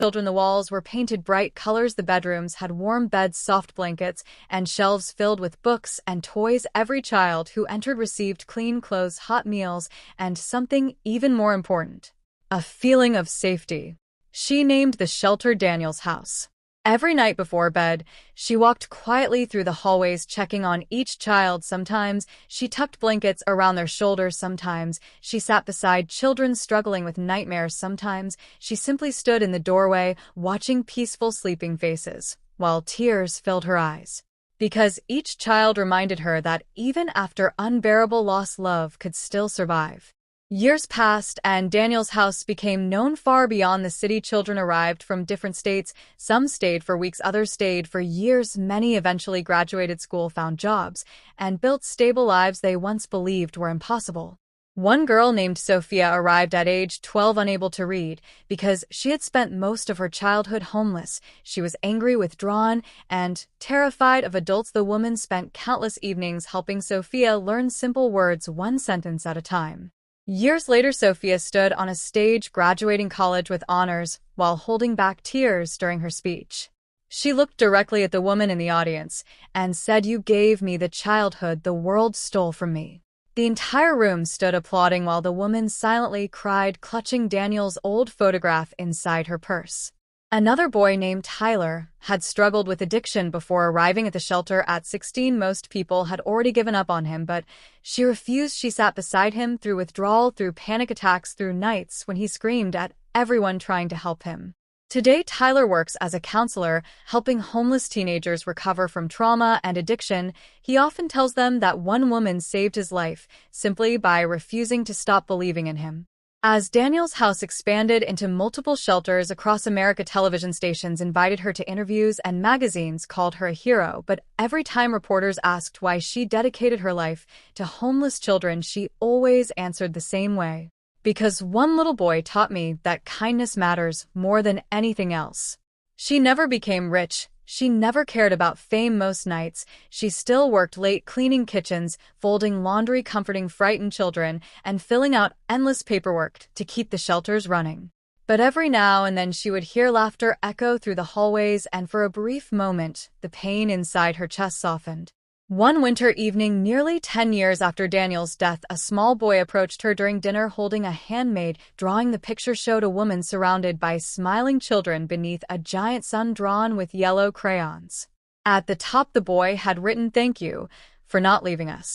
Children, the walls were painted bright colors, the bedrooms had warm beds, soft blankets, and shelves filled with books and toys. Every child who entered received clean clothes, hot meals, and something even more important, a feeling of safety. She named the shelter Daniel's house. Every night before bed, she walked quietly through the hallways, checking on each child. Sometimes she tucked blankets around their shoulders. Sometimes she sat beside children struggling with nightmares. Sometimes she simply stood in the doorway, watching peaceful, sleeping faces, while tears filled her eyes. Because each child reminded her that even after unbearable loss, love could still survive. Years passed, and Daniel's house became known far beyond the city. Children arrived from different states. Some stayed for weeks, others stayed for years. Many eventually graduated school, found jobs, and built stable lives they once believed were impossible. One girl named Sophia arrived at age 12, unable to read because she had spent most of her childhood homeless. She was angry, withdrawn, and terrified of adults. The woman spent countless evenings helping Sophia learn simple words, one sentence at a time. Years later, Sophia stood on a stage, graduating college with honors, while holding back tears during her speech. She looked directly at the woman in the audience and said, "You gave me the childhood the world stole from me." The entire room stood applauding while the woman silently cried, clutching Daniel's old photograph inside her purse. Another boy named Tyler had struggled with addiction before arriving at the shelter at 16. Most people had already given up on him, but she refused. She sat beside him through withdrawal, through panic attacks, through nights when he screamed at everyone trying to help him. Today, Tyler works as a counselor, helping homeless teenagers recover from trauma and addiction. He often tells them that one woman saved his life simply by refusing to stop believing in him. As Daniel's house expanded into multiple shelters across America, television stations invited her to interviews and magazines called her a hero. But every time reporters asked why she dedicated her life to homeless children, she always answered the same way: "Because one little boy taught me that kindness matters more than anything else." She never became rich. She never cared about fame. Most nights, she still worked late, cleaning kitchens, folding laundry, comforting frightened children, and filling out endless paperwork to keep the shelters running. But every now and then she would hear laughter echo through the hallways, and for a brief moment, the pain inside her chest softened. One winter evening, nearly 10 years after Daniel's death, a small boy approached her during dinner holding a handmade drawing. The picture showed a woman surrounded by smiling children beneath a giant sun drawn with yellow crayons. At the top, the boy had written, "Thank you for not leaving us."